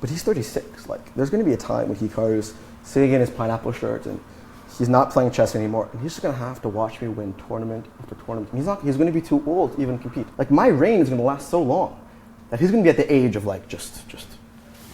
But he's 36. Like, there's going to be a time when Hikaru's sitting in his pineapple shirt and he's not playing chess anymore, and he's just going to have to watch me win tournament after tournament. He's going to be too old to even compete. Like, my reign is going to last so long that he's going to be at the age of, like, just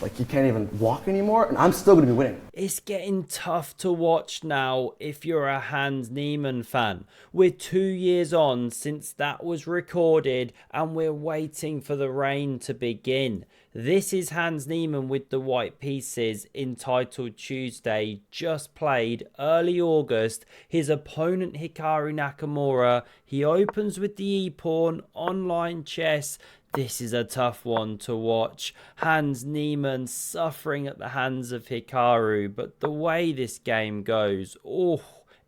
like, he can't even walk anymore, and I'm still going to be winning. It's getting tough to watch now if you're a Hans Niemann fan. We're 2 years on since that was recorded, and we're waiting for the reign to begin. This is Hans Niemann with the white pieces, entitled Tuesday, just played early August. His opponent Hikaru Nakamura, he opens with the e-pawn, online chess. This is a tough one to watch. Hans Niemann suffering at the hands of Hikaru, but the way this game goes,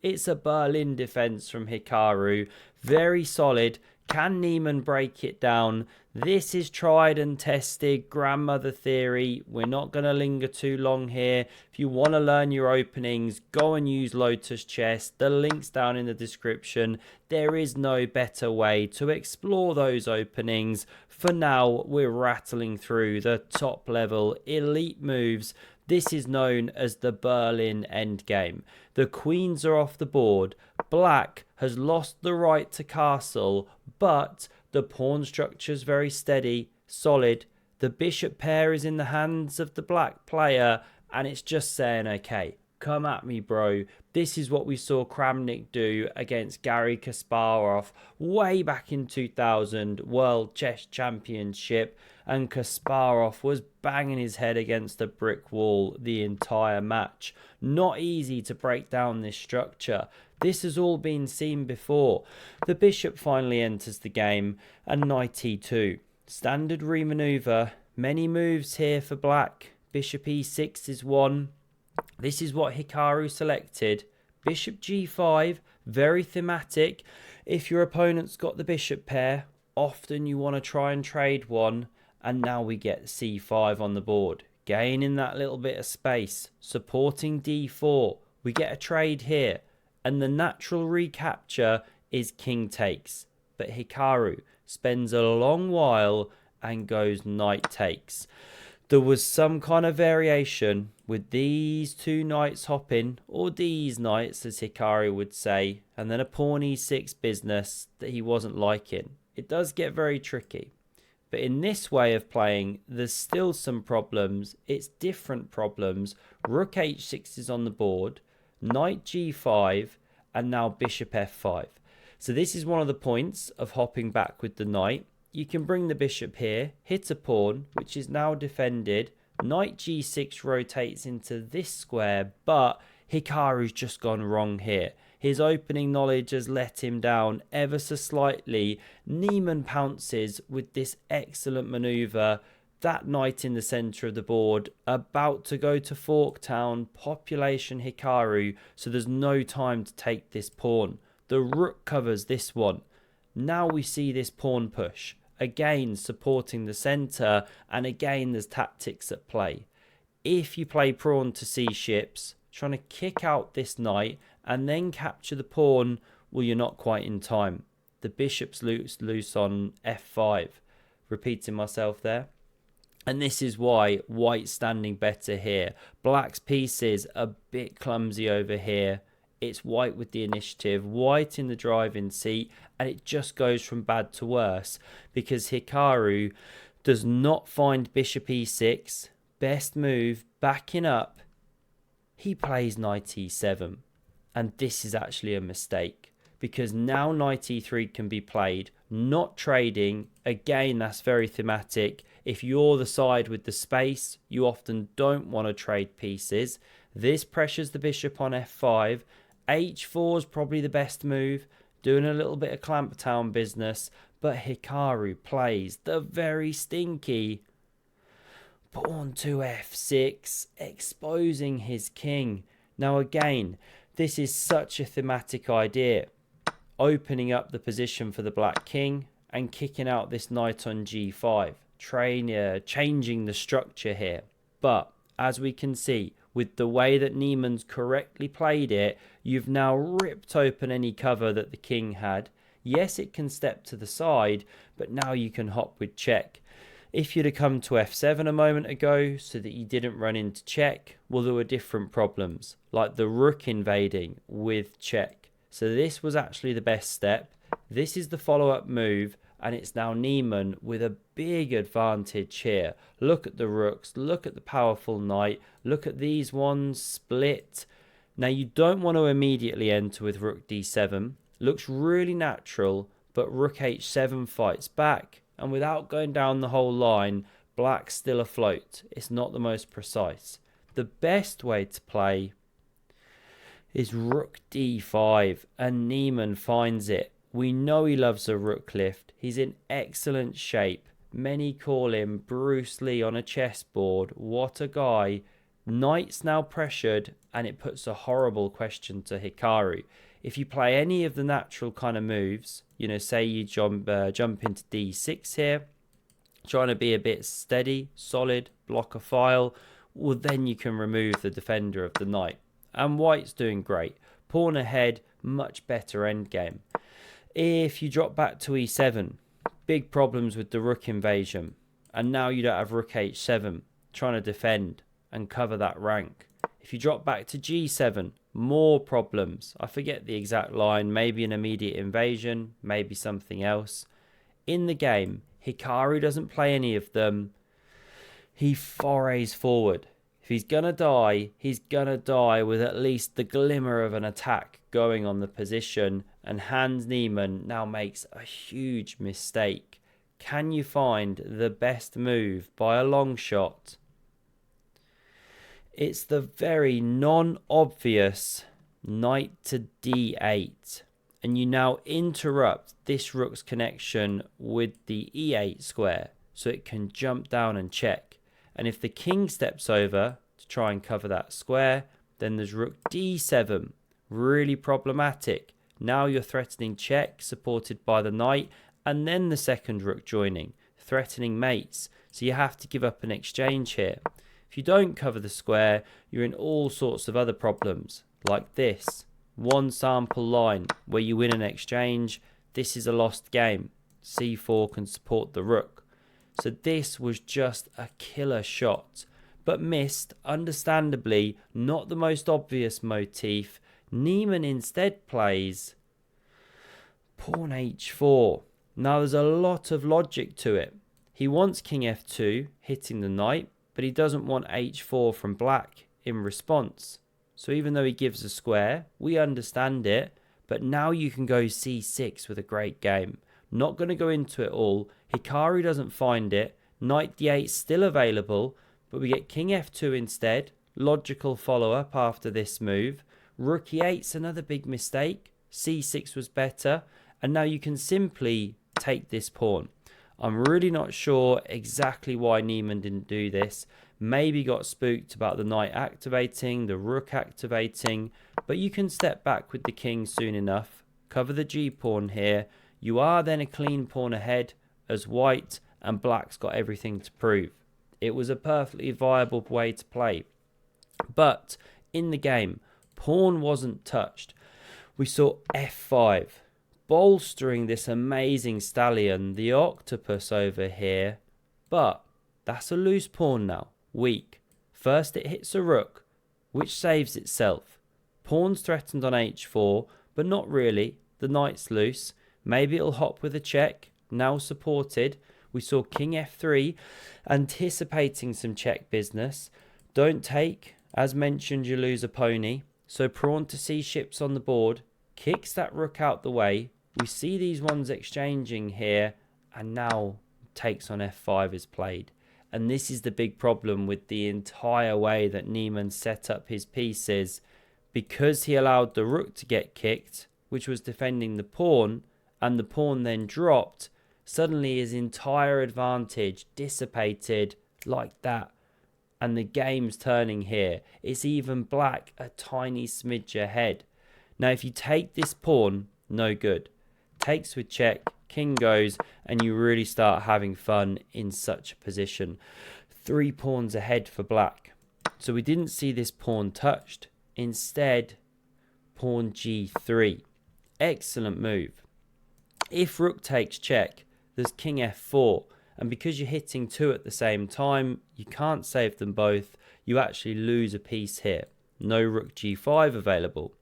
it's a Berlin defense from Hikaru. Very solid. Can Niemann break it down? This is tried and tested grandmother theory. We're not going to linger too long here. If you want to learn your openings, go and use Lotus Chess. The link's down in the description. There is no better way to explore those openings. For now, we're rattling through the top level elite moves. This is known as the Berlin endgame. The queens are off the board. Black has lost the right to castle, but the pawn structure is very steady, solid. The bishop pair is in the hands of the black player, and it's just saying, okay, come at me, bro. This is what we saw Kramnik do against Garry Kasparov way back in 2000 World Chess Championship, and Kasparov was banging his head against a brick wall the entire match. Not easy to break down this structure. This has all been seen before. The bishop finally enters the game, and knight e2. Standard remaneuver. Many moves here for black. Bishop e6 is one. This is what Hikaru selected. Bishop g5, very thematic. If your opponent's got the bishop pair, often you want to try and trade one. And now we get c5 on the board, gaining that little bit of space, supporting d4. We get a trade here, and the natural recapture is king takes. But Hikaru spends a long while and goes knight takes. There was some kind of variation with these two knights hopping, or these knights as Hikaru would say, and then a pawn e6 business that he wasn't liking. It does get very tricky. But in this way of playing, there's still some problems. It's different problems. Rook h6 is on the board, knight g5, and now bishop f5. So this is one of the points of hopping back with the knight. You can bring the bishop here, hit a pawn, which is now defended. Knight g6 rotates into this square, but Hikaru's just gone wrong here. His opening knowledge has let him down ever so slightly. Niemann pounces with this excellent maneuver. That knight in the centre of the board, about to go to Forktown, population Hikaru, so there's no time to take this pawn. The rook covers this one. Now we see this pawn push. Again, supporting the centre, and again there's tactics at play. If you play pawn to c-ships, trying to kick out this knight and then capture the pawn, well, you're not quite in time. The bishop's loose on f5. Repeating myself there. And this is why white's standing better here. Black's pieces a bit clumsy over here. It's white with the initiative, white in the driving seat, and it just goes from bad to worse because Hikaru does not find bishop e6. Best move, backing up. He plays knight e7, and this is actually a mistake because now knight e3 can be played, not trading. Again, that's very thematic. If you're the side with the space, you often don't want to trade pieces. This pressures the bishop on f5. h4 is probably the best move, doing a little bit of clamptown business, but Hikaru plays the very stinky pawn to f6, exposing his king. Now again, this is such a thematic idea. Opening up the position for the black king and kicking out this knight on g5. Changing the structure here. But as we can see, with the way that Niemann's correctly played it, you've now ripped open any cover that the king had. Yes, it can step to the side, but now you can hop with check. If you'd have come to f7 a moment ago so that you didn't run into check, well, there were different problems, like the rook invading with check. So this was actually the best step. This is the follow-up move, and it's now Niemann with a big advantage here. Look at the rooks, look at the powerful knight, look at these ones split. Now you don't want to immediately enter with rook d7. Looks really natural, but rook h7 fights back. And without going down the whole line, black's still afloat. It's not the most precise. The best way to play is rook d5, and Niemann finds it. We know he loves a rook lift. He's in excellent shape. Many call him Bruce Lee on a chessboard. What a guy. Knight's now pressured, and it puts a horrible question to Hikaru. If you play any of the natural kind of moves, you know, say you jump into d6 here, trying to be a bit steady, solid, block a file, well, then you can remove the defender of the knight. And white's doing great. Pawn ahead, much better endgame. If you drop back to e7, big problems with the rook invasion. And now you don't have rook h7, trying to defend and cover that rank. If you drop back to g7, more problems. I forget the exact line, maybe an immediate invasion, maybe something else. In the game, Hikaru doesn't play any of them. He forays forward. If he's going to die, he's going to die with at least the glimmer of an attack going on the position. And Hans Niemann now makes a huge mistake. Can you find the best move by a long shot? It's the very non-obvious knight to d8. And you now interrupt this rook's connection with the e8 square, so it can jump down and check. And if the king steps over to try and cover that square, then there's rook d7. Really problematic. Now you're threatening check, supported by the knight, and then the second rook joining, threatening mates. So you have to give up an exchange here. If you don't cover the square, you're in all sorts of other problems, like this. One sample line where you win an exchange. This is a lost game. c4 can support the rook. So this was just a killer shot, but missed, understandably, not the most obvious motif. Niemann instead plays pawn h4. Now there's a lot of logic to it. He wants king f2, hitting the knight, but he doesn't want h4 from black in response. So even though he gives a square, we understand it, but now you can go c6 with a great game. Not going to go into it all. Hikaru doesn't find it. Knight d8 still available, but we get king f2 instead. Logical follow-up after this move. Rook e8's another big mistake. c6 was better, and now you can simply take this pawn. I'm really not sure exactly why Niemann didn't do this. Maybe got spooked about the knight activating, the rook activating, but you can step back with the king soon enough. Cover the g-pawn here. You are then a clean pawn ahead as white, and black's got everything to prove. It was a perfectly viable way to play. But in the game, pawn wasn't touched. We saw f5. Bolstering this amazing stallion, the octopus over here. But that's a loose pawn now, weak. First it hits a rook, which saves itself. Pawn's threatened on h4, but not really. The knight's loose. Maybe it'll hop with a check, now supported. We saw king f3, anticipating some check business. Don't take, as mentioned, you lose a pony. So pawn to c ships on the board, kicks that rook out the way. We see these ones exchanging here, and now takes on f5 is played. And this is the big problem with the entire way that Niemann set up his pieces. Because he allowed the rook to get kicked, which was defending the pawn, and the pawn then dropped, suddenly his entire advantage dissipated like that. And the game's turning here. It's even black a tiny smidge ahead. Now if you take this pawn, no good. Takes with check, king goes, and you really start having fun in such a position. 3 pawns ahead for black. So we didn't see this pawn touched. Instead, pawn g3. Excellent move. If rook takes check, there's king f4. And because you're hitting 2 at the same time, you can't save them both. You actually lose a piece here. No rook g5 available.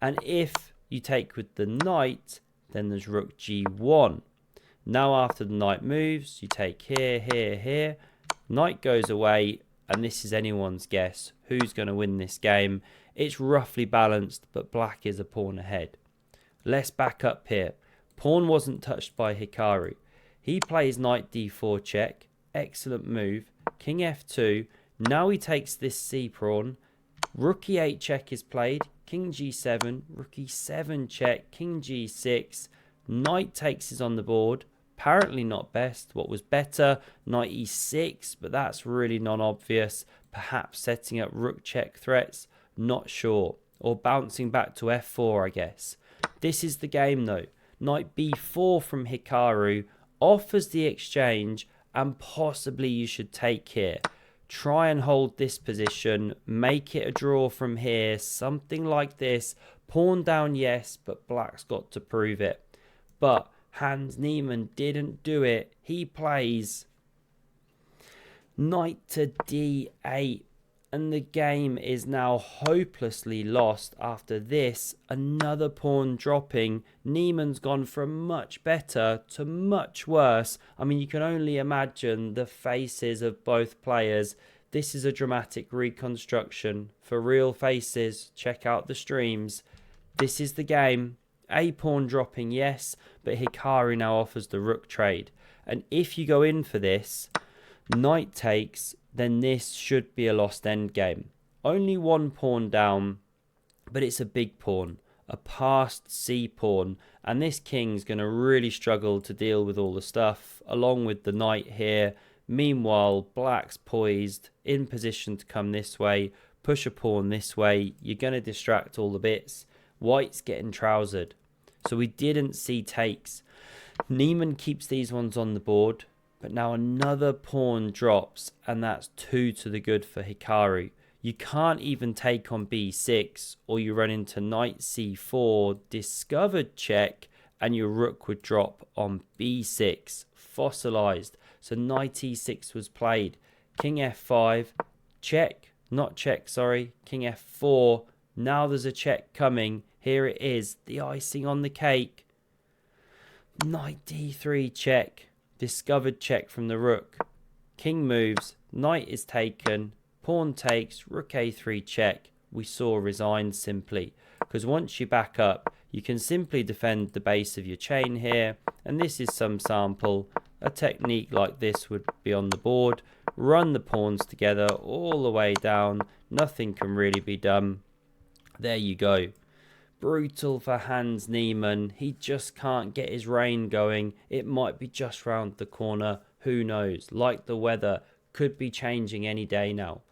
And if you take with the knight, then there's rook g1. Now after the knight moves, you take here, here, here. Knight goes away, and this is anyone's guess who's going to win this game. It's roughly balanced, but black is a pawn ahead. Let's back up here. Pawn wasn't touched by Hikaru. He plays knight d4 check. Excellent move. King f2. Now he takes this c pawn. Rook e8 check is played. King g7. Rook e7 check. King g6. Knight takes is on the board. Apparently not best. What was better? Knight e6, but that's really non-obvious. Perhaps setting up rook check threats. Not sure. Or bouncing back to f4, I guess. This is the game though. Knight b4 from Hikaru offers the exchange, and possibly you should take here. Try and hold this position, make it a draw from here, something like this. Pawn down, yes, but black's got to prove it. But Hans Niemann didn't do it. He plays knight to d8. And the game is now hopelessly lost after this. Another pawn dropping. Niemann's gone from much better to much worse. I mean, you can only imagine the faces of both players. This is a dramatic reconstruction. For real faces, check out the streams. This is the game. A pawn dropping, yes, but Hikaru now offers the rook trade. And if you go in for this, knight takes, then this should be a lost endgame. Only one pawn down, but it's a big pawn, a passed c pawn, and this king's going to really struggle to deal with all the stuff, along with the knight here. Meanwhile, black's poised, in position to come this way, push a pawn this way. You're going to distract all the bits. White's getting trousered. So we didn't see takes. Niemann keeps these ones on the board. But now another pawn drops, and that's 2 to the good for Hikaru. You can't even take on b6, or you run into knight c4, discovered check, and your rook would drop on b6, fossilized. So knight e6 was played. King f5, check, not check, sorry, king f4. Now there's a check coming. Here it is, the icing on the cake. Knight d3 check. Discovered check from the rook. King moves, knight is taken, pawn takes, rook a3 check. We saw resigned simply, because once you back up, you can simply defend the base of your chain here, and this is some sample. A technique like this would be on the board. Run the pawns together all the way down. Nothing can really be done. There you go. Brutal for Hans Niemann. He just can't get his reign going. It might be just round the corner. Who knows? Like the weather, could be changing any day now.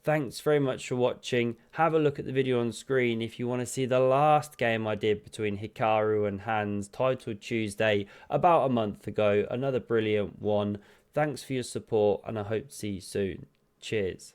Thanks very much for watching. Have a look at the video on screen if you want to see the last game I did between Hikaru and Hans, titled Tuesday, about a month ago. Another brilliant one. Thanks for your support, and I hope to see you soon. Cheers.